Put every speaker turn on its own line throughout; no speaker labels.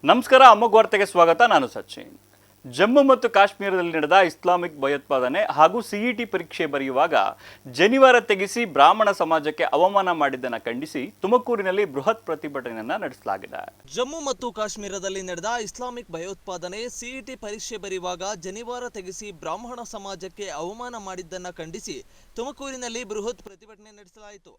ನಮಸ್ಕಾರ ಅಮ್ಮಗ್ ವಾರ್ತೆಗೆ ಸ್ವಾಗತ. ನಾನು ಸಚಿನ್. ಜಮ್ಮು ಮತ್ತು ಕಾಶ್ಮೀರದಲ್ಲಿ ನಡೆದ ಇಸ್ಲಾಮಿಕ್ ಭಯೋತ್ಪಾದನೆ ಹಾಗೂ ಸಿಇಟಿ ಪರೀಕ್ಷೆ ಬರೆಯುವಾಗ ಜನಿವಾರ ತೆಗೆಸಿ ಬ್ರಾಹ್ಮಣ ಸಮಾಜಕ್ಕೆ ಅವಮಾನ ಮಾಡಿದ್ದನ್ನು ಖಂಡಿಸಿ ತುಮಕೂರಿನಲ್ಲಿ ಬೃಹತ್ ಪ್ರತಿಭಟನೆಯನ್ನು ನಡೆಸಲಾಗಿದೆ.
ಜಮ್ಮು ಮತ್ತು ಕಾಶ್ಮೀರದಲ್ಲಿ ನಡೆದ ಇಸ್ಲಾಮಿಕ್ ಭಯೋತ್ಪಾದನೆ ಸಿಇಟಿ ಪರೀಕ್ಷೆ ಬರೆಯುವಾಗ ಜನಿವಾರ ತೆಗೆಸಿ ಬ್ರಾಹ್ಮಣ ಸಮಾಜಕ್ಕೆ ಅವಮಾನ ಮಾಡಿದ್ದನ್ನು ಖಂಡಿಸಿ ತುಮಕೂರಿನಲ್ಲಿ ಬೃಹತ್ ಪ್ರತಿಭಟನೆ ನಡೆಸಲಾಯಿತು.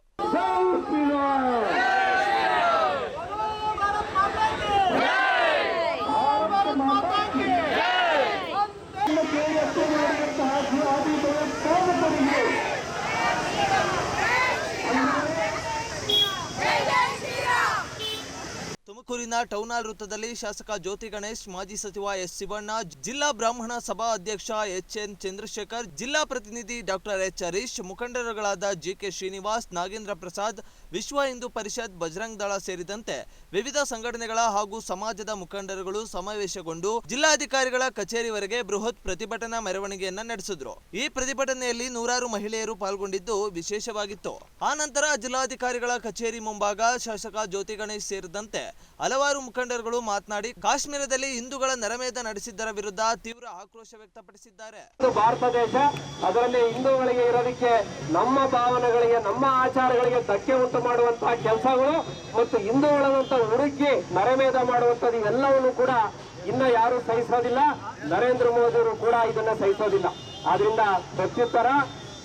ತುಮಕೂರಿನ ಟೌನ್ ಹಾಲ್ ವೃತ್ತದಲ್ಲಿ ಶಾಸಕ ಜ್ಯೋತಿ ಗಣೇಶ್, ಮಾಜಿ ಸಚಿವ ಎಸ್ ಶಿವಣ್ಣ, ಜಿಲ್ಲಾ ಬ್ರಾಹ್ಮಣ ಸಭಾ ಅಧ್ಯಕ್ಷ ಎಚ್.ಎನ್. ಚಂದ್ರಶೇಖರ್, ಜಿಲ್ಲಾ ಪ್ರತಿನಿಧಿ ಡಾಕ್ಟರ್ ಎಚ್. ಹರೀಶ್, ಮುಖಂಡರುಗಳಾದ ಜಿ.ಕೆ. ಶ್ರೀನಿವಾಸ್, ನಾಗೇಂದ್ರ ಪ್ರಸಾದ್, ವಿಶ್ವ ಹಿಂದೂ ಪರಿಷತ್, ಬಜರಂಗ್ ದಳ ಸೇರಿದಂತೆ ವಿವಿಧ ಸಂಘಟನೆಗಳ ಹಾಗೂ ಸಮಾಜದ ಮುಖಂಡರುಗಳು ಸಮಾವೇಶಗೊಂಡು ಜಿಲ್ಲಾಧಿಕಾರಿಗಳ ಕಚೇರಿವರೆಗೆ ಬೃಹತ್ ಪ್ರತಿಭಟನಾ ಮೆರವಣಿಗೆಯನ್ನ ನಡೆಸಿದ್ರು. ಈ ಪ್ರತಿಭಟನೆಯಲ್ಲಿ ನೂರಾರು ಮಹಿಳೆಯರು ಪಾಲ್ಗೊಂಡಿದ್ದು ವಿಶೇಷವಾಗಿತ್ತು. ಆ ನಂತರ ಜಿಲ್ಲಾಧಿಕಾರಿಗಳ ಕಚೇರಿ ಮುಂಭಾಗ ಶಾಸಕ ಜ್ಯೋತಿ ಗಣೇಶ್ ಸೇರಿದಂತೆ ಹಲವಾರು ಮುಖಂಡರುಗಳು ಮಾತನಾಡಿ ಕಾಶ್ಮೀರದಲ್ಲಿ ಹಿಂದೂಗಳ ನರಮೇಧ ನಡೆಸಿದ್ದರ ವಿರುದ್ಧ ತೀವ್ರ ಆಕ್ರೋಶ ವ್ಯಕ್ತಪಡಿಸಿದ್ದಾರೆ.
ಭಾರತ ದೇಶ, ಅದರಲ್ಲಿ ಹಿಂದೂಗಳಿಗೆ ಇರೋದಕ್ಕೆ ನಮ್ಮ ಭಾವನೆಗಳಿಗೆ, ನಮ್ಮ ಆಚಾರಗಳಿಗೆ ಧಕ್ಕೆ ಉಂಟು ಮಾಡುವಂತಹ ಕೆಲಸಗಳು ಮತ್ತು ಹಿಂದೂಗಳಂತ ಹುಡುಕಿ ನರಮೇಧ ಮಾಡುವಂಥದ್ದು ಇವೆಲ್ಲವನ್ನು ಕೂಡ ಇನ್ನ ಯಾರು ಸಹಿಸೋದಿಲ್ಲ. ನರೇಂದ್ರ ಮೋದಿ ಅವರು ಕೂಡ ಇದನ್ನ ಸಹಿಸೋದಿಲ್ಲ. ಆದ್ರಿಂದ ಪ್ರತ್ಯುತ್ತರ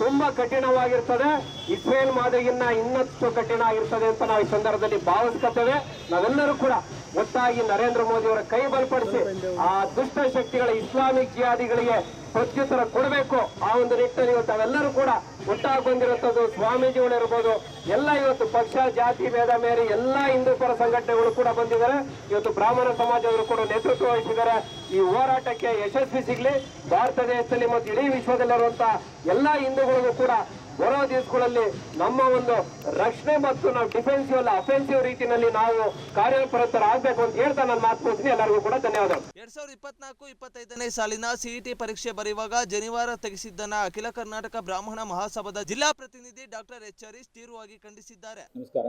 ತುಂಬಾ ಕಠಿಣವಾಗಿರ್ತದೆ. ಇಸ್ರೇಲ್ ಮಾದರಿಗಿನ್ನ ಇನ್ನಷ್ಟು ಕಠಿಣ ಆಗಿರ್ತದೆ ಅಂತ ನಾವು ಈ ಸಂದರ್ಭದಲ್ಲಿ ಭಾವಿಸ್ಕೊತೇವೆ. ನಾವೆಲ್ಲರೂ ಕೂಡ ಒಟ್ಟಾಗಿ ನರೇಂದ್ರ ಮೋದಿ ಅವರ ಕೈ ಬಲಪಡಿಸಿ ಆ ದುಷ್ಟ ಶಕ್ತಿಗಳ ಇಸ್ಲಾಮಿಕ್ ಜಿಹಾದಿಗಳಿಗೆ ಪ್ರತ್ಯುತ್ತರ ಕೊಡಬೇಕು. ಆ ಒಂದು ನಿಟ್ಟಿನಲ್ಲಿ ಇವತ್ತು ನಾವೆಲ್ಲರೂ ಕೂಡ ಒಟ್ಟಾಗಿ ಬಂದಿರುವಂತದ್ದು ಸ್ವಾಮೀಜಿಗಳಿರ್ಬೋದು, ಎಲ್ಲ ಇವತ್ತು ಪಕ್ಷ ಜಾತಿ ಭೇದ ಮೇರೆ ಎಲ್ಲ ಹಿಂದೂ ಪರ ಸಂಘಟನೆಗಳು ಕೂಡ ಬಂದಿದ್ದಾರೆ. ಇವತ್ತು ಬ್ರಾಹ್ಮಣ ಸಮಾಜದವರು ಕೂಡ ನೇತೃತ್ವ ವಹಿಸಿದ್ದಾರೆ. ಈ ಹೋರಾಟಕ್ಕೆ ಯಶಸ್ವಿ ಸಿಗಲಿ. ಭಾರತ ದೇಶದಲ್ಲಿ ಮತ್ತು ಇಡೀ ವಿಶ್ವದಲ್ಲಿರುವಂತಹ ಎಲ್ಲಾ ಹಿಂದೂಗಳಿಗೂ ಕೂಡ ಬರೋ ದಿವಸಗಳಲ್ಲಿ ನಮ್ಮ ಒಂದು ರಕ್ಷಣೆ ಮತ್ತು ನಾವು ಡಿಫೆನ್ಸಿವ್ ಅಲ್ಲ ಅಫೆನ್ಸಿವ್ ರೀತಿಯಲ್ಲಿ ನಾವು ಕಾರ್ಯಪ್ರವೃತ್ತರಾಗಬೇಕು ಅಂತ ಹೇಳ್ತಾ ನಾನು ಮಾತು ಮುಗಿಸ್ತೀನಿ. ಎಲ್ಲರಿಗೂ ಕೂಡ ಧನ್ಯವಾದಗಳು.
2024-25ನೇ ಸಾಲಿನ ಸಿಇಟಿ ಪರೀಕ್ಷೆ ಬರೆಯುವಾಗ ಜನಿವಾರ ತೆಗೆಸಿದ್ದನ್ನ ಅಖಿಲ ಕರ್ನಾಟಕ ಬ್ರಾಹ್ಮಣ ಮಹಾಸಭಾದ ಜಿಲ್ಲಾ ಪ್ರತಿನಿಧಿ ಡಾಕ್ಟರ್ ಎಚ್. ಹರೀಶ್ ತೀವ್ರವಾಗಿ ಖಂಡಿಸಿದ್ದಾರೆ.
ನಮಸ್ಕಾರ,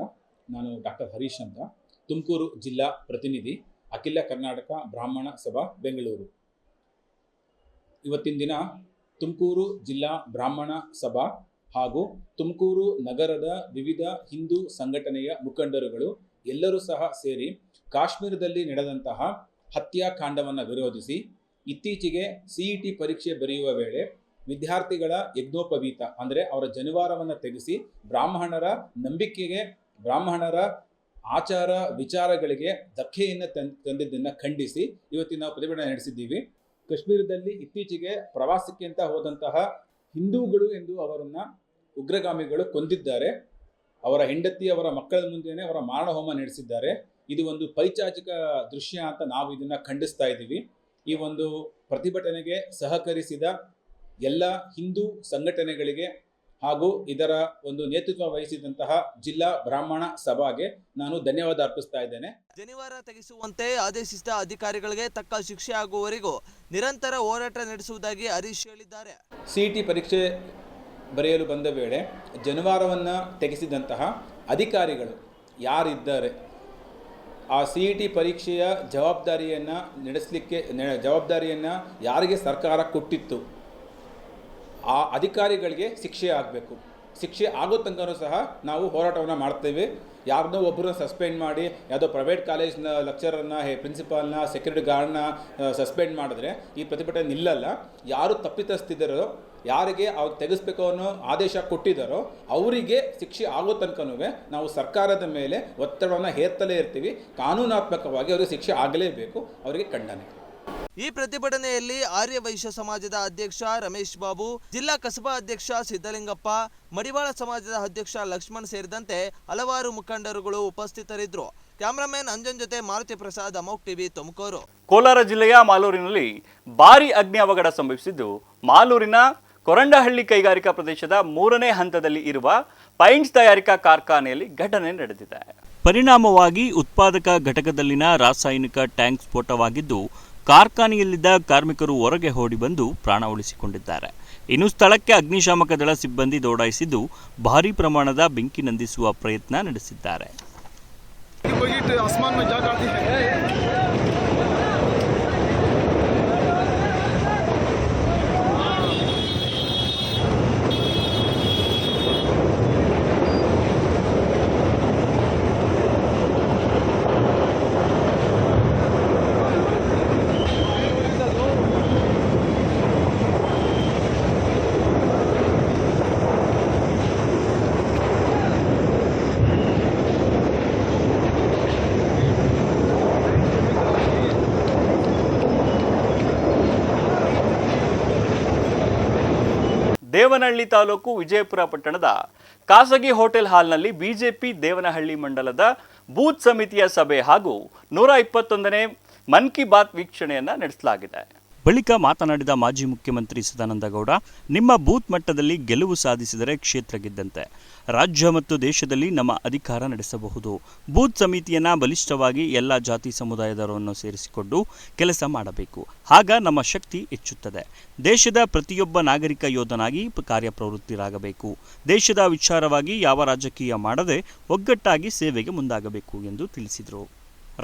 ನಾನು ಡಾಕ್ಟರ್ ಹರೀಶ್ ಅಂತ, ತುಮಕೂರು ಜಿಲ್ಲಾ ಪ್ರತಿನಿಧಿ, ಅಖಿಲ ಕರ್ನಾಟಕ ಬ್ರಾಹ್ಮಣ ಸಭಾ ಬೆಂಗಳೂರು. ಇವತ್ತಿನ ದಿನ ತುಮಕೂರು ಜಿಲ್ಲಾ ಬ್ರಾಹ್ಮಣ ಸಭಾ ಹಾಗೂ ತುಮಕೂರು ನಗರದ ವಿವಿಧ ಹಿಂದೂ ಸಂಘಟನೆಯ ಮುಖಂಡರುಗಳು ಎಲ್ಲರೂ ಸಹ ಸೇರಿ ಕಾಶ್ಮೀರದಲ್ಲಿ ನಡೆದಂತಹ ಹತ್ಯಾಕಾಂಡವನ್ನು ವಿರೋಧಿಸಿ ಇತ್ತೀಚೆಗೆ ಸಿಇಟಿ ಪರೀಕ್ಷೆ ಬರೆಯುವ ವೇಳೆ ವಿದ್ಯಾರ್ಥಿಗಳ ಯಜ್ಞೋಪವೀತ ಅಂದರೆ ಅವರ ಜನಿವಾರವನ್ನು ತೆಗೆಸಿ ಬ್ರಾಹ್ಮಣರ ನಂಬಿಕೆಗೆ, ಬ್ರಾಹ್ಮಣರ ಆಚಾರ ವಿಚಾರಗಳಿಗೆ ಧಕ್ಕೆಯನ್ನು ತಂದಿದ್ದನ್ನು ಖಂಡಿಸಿ ಇವತ್ತಿನ ನಾವು ಪ್ರತಿಭಟನೆ ನಡೆಸಿದ್ದೀವಿ. ಕಾಶ್ಮೀರದಲ್ಲಿ ಇತ್ತೀಚೆಗೆ ಪ್ರವಾಸಕ್ಕೆ ಅಂತ ಹೋದಂತಹ ಹಿಂದೂಗಳು ಎಂದು ಅವರನ್ನು ಉಗ್ರಗಾಮಿಗಳು ಕೊಂದಿದ್ದಾರೆ. ಅವರ ಹೆಂಡತಿ, ಅವರ ಮಕ್ಕಳ ಮುಂದೆನೇ ಅವರ ಮಾರಣಹೋಮ ನಡೆಸಿದ್ದಾರೆ. ಇದು ಒಂದು ಪೈಚಾಚಿಕ ದೃಶ್ಯ ಅಂತ ನಾವು ಇದನ್ನು ಖಂಡಿಸ್ತಾ ಇದ್ದೀವಿ. ಈ ಒಂದು ಪ್ರತಿಭಟನೆಗೆ ಸಹಕರಿಸಿದ ಎಲ್ಲ ಹಿಂದೂ ಸಂಘಟನೆಗಳಿಗೆ ಹಾಗೂ ಇದರ ಒಂದು ನೇತೃತ್ವ ವಹಿಸಿದಂತಹ ಜಿಲ್ಲಾ ಬ್ರಾಹ್ಮಣ ಸಭಾಗೆ ನಾನು ಧನ್ಯವಾದ ಅರ್ಪಿಸ್ತಾ ಇದ್ದೇನೆ.
ಜನಿವಾರ ತೆಗೆಸುವಂತೆ ಆದೇಶಿಸಿದ ಅಧಿಕಾರಿಗಳಿಗೆ ತಕ್ಕ ಶಿಕ್ಷೆ ಆಗುವವರೆಗೂ ನಿರಂತರ ಹೋರಾಟ ನಡೆಸುವುದಾಗಿ ಹರೀಶ್ ಹೇಳಿದ್ದಾರೆ.
ಸಿಇಟಿ ಪರೀಕ್ಷೆ ಬರೆಯಲು ಬಂದ ವೇಳೆ ಜನಿವಾರವನ್ನು ತೆಗೆಸಿದಂತಹ ಅಧಿಕಾರಿಗಳು ಯಾರಿದ್ದಾರೆ, ಆ ಸಿಇಟಿ ಪರೀಕ್ಷೆಯ ಜವಾಬ್ದಾರಿಯನ್ನು ಜವಾಬ್ದಾರಿಯನ್ನು ಯಾರಿಗೆ ಸರ್ಕಾರ ಕೊಟ್ಟಿತ್ತು, ಆ ಅಧಿಕಾರಿಗಳಿಗೆ ಶಿಕ್ಷೆ ಆಗಬೇಕು. ಶಿಕ್ಷೆ ಆಗೋ ತನಕ ಸಹ ನಾವು ಹೋರಾಟವನ್ನು ಮಾಡ್ತೇವೆ. ಯಾರನ್ನೋ ಒಬ್ಬರನ್ನ ಸಸ್ಪೆಂಡ್ ಮಾಡಿ, ಯಾವುದೋ ಪ್ರೈವೇಟ್ ಕಾಲೇಜ್ನ ಲೆಕ್ಚರರ್ನ, ಪ್ರಿನ್ಸಿಪಾಲ್ನ, ಸೆಕ್ಯೂರಿಟಿ ಗಾರ್ಡ್ನ ಸಸ್ಪೆಂಡ್ ಮಾಡಿದ್ರೆ ಈ ಪ್ರತಿಭಟನೆ ನಿಲ್ಲಲ್ಲ. ಯಾರು ತಪ್ಪಿತಸ್ಥಿದ್ದಾರೋ, ಯಾರಿಗೆ ಅವ್ರು ತೆಗೆಸ್ಬೇಕು ಅನ್ನೋ ಆದೇಶ ಕೊಟ್ಟಿದ್ದಾರೋ ಅವರಿಗೆ ಶಿಕ್ಷೆ ಆಗೋ ತನಕನೂ ನಾವು ಸರ್ಕಾರದ ಮೇಲೆ ಒತ್ತಡವನ್ನು ಹೇರ್ತಲೇ ಇರ್ತೀವಿ. ಕಾನೂನಾತ್ಮಕವಾಗಿ ಅವರಿಗೆ ಶಿಕ್ಷೆ ಆಗಲೇಬೇಕು. ಅವರಿಗೆ ಖಂಡನೆ.
ಈ ಪ್ರತಿಭಟನೆಯಲ್ಲಿ ಆರ್ಯ ವೈಶ್ಯ ಸಮಾಜದ ಅಧ್ಯಕ್ಷ ರಮೇಶ್ ಬಾಬು, ಜಿಲ್ಲಾ ಕಸಬಾ ಅಧ್ಯಕ್ಷ ಸಿದ್ದಲಿಂಗಪ್ಪ, ಮಡಿವಾಳ ಸಮಾಜದ ಅಧ್ಯಕ್ಷ ಲಕ್ಷ್ಮಣ್ ಸೇರಿದಂತೆ ಹಲವಾರು ಮುಖಂಡರುಗಳು ಉಪಸ್ಥಿತರಿದ್ದರು. ಕ್ಯಾಮರಾಮನ್ ಅಂಜನ್ ಜೊತೆ ಮಾರುತಿ ಪ್ರಸಾದ್, ಅಮೋಕ್ ಟಿವಿ, ತುಮಕೂರು.
ಕೋಲಾರ ಜಿಲ್ಲೆಯ ಮಾಲೂರಿನಲ್ಲಿ ಭಾರೀ ಅಗ್ನಿ ಅವಘಡ ಸಂಭವಿಸಿದ್ದು, ಮಾಲೂರಿನ ಕೊರಂಡಹಳ್ಳಿ ಕೈಗಾರಿಕಾ ಪ್ರದೇಶದ 3ನೇ ಹಂತದಲ್ಲಿ ಇರುವ ಪೈಂಟ್ಸ್ ತಯಾರಿಕಾ ಕಾರ್ಖಾನೆಯಲ್ಲಿ ಘಟನೆ ನಡೆದಿದೆ. ಪರಿಣಾಮವಾಗಿ ಉತ್ಪಾದಕ ಘಟಕದಲ್ಲಿನ ರಾಸಾಯನಿಕ ಟ್ಯಾಂಕ್ ಸ್ಫೋಟವಾಗಿದ್ದು, ಕಾರ್ಖಾನೆಯಲ್ಲಿದ್ದ ಕಾರ್ಮಿಕರು ಹೊರಗೆ ಓಡಿ ಬಂದು ಪ್ರಾಣ ಉಳಿಸಿಕೊಂಡಿದ್ದಾರೆ. ಇನ್ನು ಸ್ಥಳಕ್ಕೆ ಅಗ್ನಿಶಾಮಕ ದಳ ಸಿಬ್ಬಂದಿ ದೌಡಾಯಿಸಿದ್ದು ಭಾರೀ ಪ್ರಮಾಣದ ಬೆಂಕಿ ನಂದಿಸುವ ಪ್ರಯತ್ನ ನಡೆಸಿದ್ದಾರೆ.
आसमान में जा
ದೇವನಹಳ್ಳಿ ತಾಲೂಕು ವಿಜಯಪುರ ಪಟ್ಟಣದ ಖಾಸಗಿ ಹೋಟೆಲ್ ಹಾಲ್ನಲ್ಲಿ ಬಿಜೆಪಿ ದೇವನಹಳ್ಳಿ ಮಂಡಲದ ಬೂತ್ ಸಮಿತಿಯ ಸಭೆ ಹಾಗೂ 121ನೇ ಮನ್ ಕಿ ಬಾತ್ ವೀಕ್ಷಣೆಯನ್ನು ನಡೆಸಲಾಗಿದೆ. ಬಳಿಕ ಮಾತನಾಡಿದ ಮಾಜಿ ಮುಖ್ಯಮಂತ್ರಿ ಸದಾನಂದ ಗೌಡ, ನಿಮ್ಮ ಬೂತ್ ಮಟ್ಟದಲ್ಲಿ ಗೆಲುವು ಸಾಧಿಸಿದರೆ ಕ್ಷೇತ್ರ ಗೆದ್ದಂತೆ. ರಾಜ್ಯ ಮತ್ತು ದೇಶದಲ್ಲಿ ನಮ್ಮ ಅಧಿಕಾರ ನಡೆಸಬಹುದು. ಬೂತ್ ಸಮಿತಿಯನ್ನು ಬಲಿಷ್ಠವಾಗಿ ಎಲ್ಲ ಜಾತಿ ಸಮುದಾಯದವರನ್ನು ಸೇರಿಸಿಕೊಂಡು ಕೆಲಸ ಮಾಡಬೇಕು. ಆಗ ನಮ್ಮ ಶಕ್ತಿ ಹೆಚ್ಚುತ್ತದೆ. ದೇಶದ ಪ್ರತಿಯೊಬ್ಬ ನಾಗರಿಕ ಯೋಧನಾಗಿ ಕಾರ್ಯಪ್ರವೃತ್ತರಾಗಬೇಕು. ದೇಶದ ವಿಚಾರವಾಗಿ ಯಾವ ರಾಜಕೀಯ ಮಾಡದೆ ಒಗ್ಗಟ್ಟಾಗಿ ಸೇವೆಗೆ ಮುಂದಾಗಬೇಕು ಎಂದು ತಿಳಿಸಿದರು.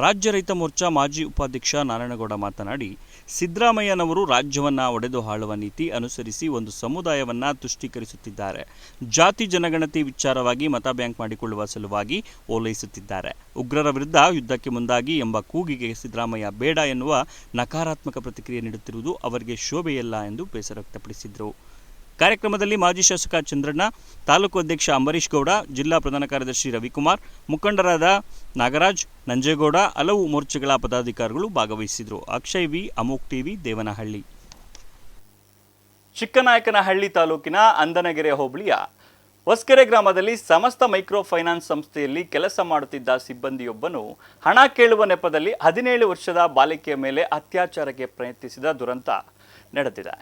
ರಾಜ್ಯ ರೈತ ಮೋರ್ಚಾ ಮಾಜಿ ಉಪಾಧ್ಯಕ್ಷ ನಾರಾಯಣಗೌಡ ಮಾತನಾಡಿ, ಸಿದ್ದರಾಮಯ್ಯನವರು ರಾಜ್ಯವನ್ನು ಒಡೆದು ಆಳುವ ನೀತಿ ಅನುಸರಿಸಿ ಒಂದು ಸಮುದಾಯವನ್ನು ತುಷ್ಟೀಕರಿಸುತ್ತಿದ್ದಾರೆ. ಜಾತಿ ಜನಗಣತಿ ವಿಚಾರವಾಗಿ ಮತ ಬ್ಯಾಂಕ್ ಮಾಡಿಕೊಳ್ಳುವ ಸಲುವಾಗಿ ಓಲೈಸುತ್ತಿದ್ದಾರೆ. ಉಗ್ರರ ವಿರುದ್ಧ ಯುದ್ಧಕ್ಕೆ ಮುಂದಾಗಿ ಎಂಬ ಕೂಗಿಗೆ ಸಿದ್ದರಾಮಯ್ಯ ಬೇಡ ಎನ್ನುವ ನಕಾರಾತ್ಮಕ ಪ್ರತಿಕ್ರಿಯೆ ನೀಡುತ್ತಿರುವುದು ಅವರಿಗೆ ಶೋಭೆಯಲ್ಲ ಎಂದು ಬೇಸರ ವ್ಯಕ್ತಪಡಿಸಿದರು. ಕಾರ್ಯಕ್ರಮದಲ್ಲಿ ಮಾಜಿ ಶಾಸಕ ಚಂದ್ರಣ್ಣ, ತಾಲೂಕು ಅಧ್ಯಕ್ಷ ಅಂಬರೀಶ್ ಗೌಡ, ಜಿಲ್ಲಾ ಪ್ರಧಾನ ಕಾರ್ಯದರ್ಶಿ ರವಿಕುಮಾರ್, ಮುಖಂಡರಾದ ನಾಗರಾಜ್, ನಂಜೇಗೌಡ, ಹಲವು ಮೋರ್ಚಾಗಳ ಪದಾಧಿಕಾರಿಗಳು ಭಾಗವಹಿಸಿದರು. ಅಕ್ಷಯ್ ವಿ, ಅಮೋಕ್ ಟಿವಿ, ದೇವನಹಳ್ಳಿ. ಚಿಕ್ಕನಾಯಕನಹಳ್ಳಿ ತಾಲೂಕಿನ ಅಂದನಗೆರೆ ಹೋಬಳಿಯ ಹೊಸಕೆರೆ ಗ್ರಾಮದಲ್ಲಿ ಸಮಸ್ತ ಮೈಕ್ರೋ ಫೈನಾನ್ಸ್ ಸಂಸ್ಥೆಯಲ್ಲಿ ಕೆಲಸ ಮಾಡುತ್ತಿದ್ದ ಸಿಬ್ಬಂದಿಯೊಬ್ಬನು ಹಣ ಕೇಳುವ ನೆಪದಲ್ಲಿ 17 ವರ್ಷದ ಬಾಲಿಕೆಯ ಮೇಲೆ ಅತ್ಯಾಚಾರಕ್ಕೆ ಪ್ರಯತ್ನಿಸಿದ ದುರಂತ ನಡೆದಿದೆ.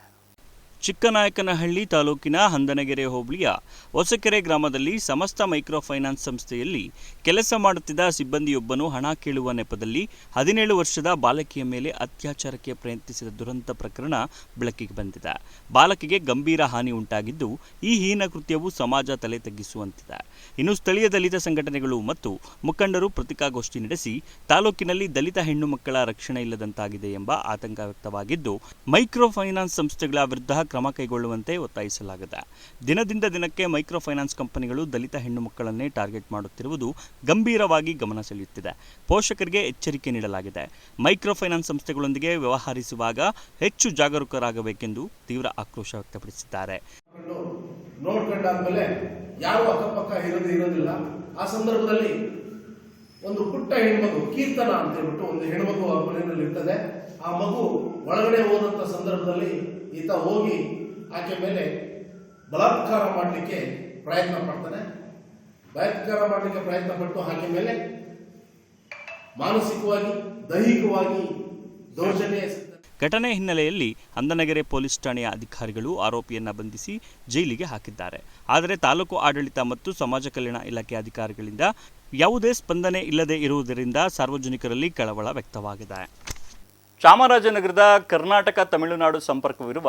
ಚಿಕ್ಕನಾಯಕನಹಳ್ಳಿ ತಾಲೂಕಿನ ಹಂದನಗೆರೆ ಹೋಬಳಿಯ ಹೊಸಕೆರೆ ಗ್ರಾಮದಲ್ಲಿ ಸಮಸ್ತ ಮೈಕ್ರೋ ಫೈನಾನ್ಸ್ ಸಂಸ್ಥೆಯಲ್ಲಿ ಕೆಲಸ ಮಾಡುತ್ತಿದ್ದ ಸಿಬ್ಬಂದಿಯೊಬ್ಬನು ಹಣ ಕೇಳುವ ನೆಪದಲ್ಲಿ 17 ವರ್ಷದ ಬಾಲಕಿಯ ಮೇಲೆ ಅತ್ಯಾಚಾರಕ್ಕೆ ಪ್ರಯತ್ನಿಸಿದ ದುರಂತ ಪ್ರಕರಣ ಬೆಳಕಿಗೆ ಬಂದಿದೆ. ಬಾಲಕಿಗೆ ಗಂಭೀರ ಹಾನಿ ಉಂಟಾಗಿದ್ದು, ಈ ಹೀನ ಕೃತ್ಯವು ಸಮಾಜ ತಲೆ ತಗ್ಗಿಸುವಂತಿದೆ. ಇನ್ನು ಸ್ಥಳೀಯ ದಲಿತ ಸಂಘಟನೆಗಳು ಮತ್ತು ಮುಖಂಡರು ಪತ್ರಿಕಾಗೋಷ್ಠಿ ನಡೆಸಿ ತಾಲೂಕಿನಲ್ಲಿ ದಲಿತ ಹೆಣ್ಣು ಮಕ್ಕಳ ರಕ್ಷಣೆ ಇಲ್ಲದಂತಾಗಿದೆ ಎಂಬ ಆತಂಕ ವ್ಯಕ್ತವಾಗಿದ್ದು, ಮೈಕ್ರೋ ಫೈನಾನ್ಸ್ ಸಂಸ್ಥೆಗಳ ವಿರುದ್ಧ ಕ್ರಮ ಕೈಗೊಳ್ಳುವಂತೆ ಒತ್ತಾಯಿಸಲಾಗಿದೆ. ದಿನದಿಂದ ದಿನಕ್ಕೆ ಮೈಕ್ರೋ ಫೈನಾನ್ಸ್ ಕಂಪನಿಗಳು ದಲಿತ ಹೆಣ್ಣು ಮಕ್ಕಳನ್ನೇ ಟಾರ್ಗೆಟ್ ಮಾಡುತ್ತಿರುವುದು ಗಂಭೀರವಾಗಿ ಗಮನ ಸೆಳೆಯುತ್ತಿದೆ. ಪೋಷಕರಿಗೆ ಎಚ್ಚರಿಕೆ ನೀಡಲಾಗಿದೆ. ಮೈಕ್ರೋ ಫೈನಾನ್ಸ್ ಸಂಸ್ಥೆಗಳೊಂದಿಗೆ ವ್ಯವಹರಿಸುವಾಗ ಹೆಚ್ಚು ಜಾಗರೂಕರಾಗಬೇಕೆಂದು ತೀವ್ರ ಆಕ್ರೋಶ ವ್ಯಕ್ತಪಡಿಸಿದ್ದಾರೆ.
ನೋಡ್ಕೊಂಡಾದ್ಮೇಲೆ ಯಾರು ಅಕ್ಕಪಕ್ಕ ಇರೋದಿಲ್ಲ. ಆ ಸಂದರ್ಭದಲ್ಲಿ ಒಂದು ಪುಟ್ಟ ಹೆಣ್ಮಗು ಕೀರ್ತನ ಅಂತ ಹೇಳ್ಬಿಟ್ಟು ಒಂದು ಹೆಣ್ಮಗು ಆ ಮನೆಯಲ್ಲಿ ಇರ್ತದೆ. ಆ ಮಗು ಒಳಗಡೆ ಹೋದಂತ ಸಂದರ್ಭದಲ್ಲಿ ಈತ ಹೋಗಿ ಆಕೆ ಮೇಲೆ ಬಲಾತ್ಕಾರ ಮಾಡಲಿಕ್ಕೆ ಪ್ರಯತ್ನ ಪಡ್ತಾನೆ. ಬಲಾತ್ಕಾರ ಮಾಡಲಿಕ್ಕೆ ಪ್ರಯತ್ನ ಪಟ್ಟು ಆಕೆ ಮೇಲೆ ಮಾನಸಿಕವಾಗಿ ದೈಹಿಕವಾಗಿ ದೌರ್ಜನ್ಯ.
ಘಟನೆ ಹಿನ್ನೆಲೆಯಲ್ಲಿ ಹಂದನಗೆರೆ ಪೊಲೀಸ್ ಠಾಣೆಯ ಅಧಿಕಾರಿಗಳು ಆರೋಪಿಯನ್ನ ಬಂಧಿಸಿ ಜೈಲಿಗೆ ಹಾಕಿದ್ದಾರೆ. ಆದರೆ ತಾಲೂಕು ಆಡಳಿತ ಮತ್ತು ಸಮಾಜ ಕಲ್ಯಾಣ ಇಲಾಖೆ ಅಧಿಕಾರಿಗಳಿಂದ ಯಾವುದೇ ಸ್ಪಂದನೆ ಇಲ್ಲದೆ ಇರುವುದರಿಂದ ಸಾರ್ವಜನಿಕರಲ್ಲಿ ಕಳವಳ ವ್ಯಕ್ತವಾಗಿದೆ. ಚಾಮರಾಜನಗರದ ಕರ್ನಾಟಕ ತಮಿಳುನಾಡು ಸಂಪರ್ಕವಿರುವ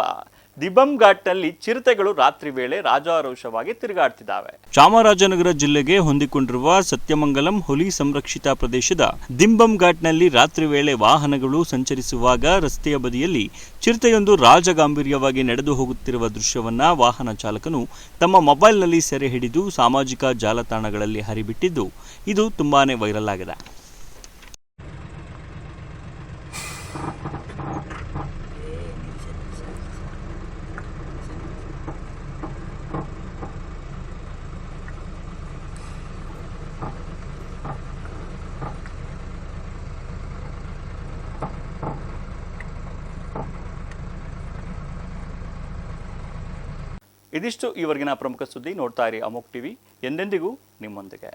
ದಿಬಂ ಘಾಟ್ನಲ್ಲಿ ಚಿರತೆಗಳು ರಾತ್ರಿ ವೇಳೆ ರಾಜಾರೋಷವಾಗಿ ತಿರುಗಾಡ್ತಿದ್ದಾವೆ. ಚಾಮರಾಜನಗರ ಜಿಲ್ಲೆಗೆ ಹೊಂದಿಕೊಂಡಿರುವ ಸತ್ಯಮಂಗಲಂ ಹುಲಿ ಸಂರಕ್ಷಿತ ಪ್ರದೇಶದ ದಿಂಬಂ ಘಾಟ್ನಲ್ಲಿ ರಾತ್ರಿ ವೇಳೆ ವಾಹನಗಳು ಸಂಚರಿಸುವಾಗ ರಸ್ತೆಯ ಬದಿಯಲ್ಲಿ ಚಿರತೆಯೊಂದು ರಾಜಗಾಂಭೀರ್ಯವಾಗಿ ನಡೆದು ಹೋಗುತ್ತಿರುವ ದೃಶ್ಯವನ್ನ ವಾಹನ ಚಾಲಕನು ತಮ್ಮ ಮೊಬೈಲ್ನಲ್ಲಿ ಸೆರೆ ಹಿಡಿದು ಸಾಮಾಜಿಕ ಜಾಲತಾಣಗಳಲ್ಲಿ ಹರಿಬಿಟ್ಟಿದ್ದು, ಇದು ತುಂಬಾನೇ ವೈರಲ್ ಆಗಿದೆ. ಇದಿಷ್ಟು ಈವರೆಗಿನ ಪ್ರಮುಖ ಸುದ್ದಿ. ನೋಡ್ತಾ ಇರಿ ಅಮೋಕ್ ಟಿವಿ, ಎಂದೆಂದಿಗೂ ನಿಮ್ಮೊಂದಿಗೆ.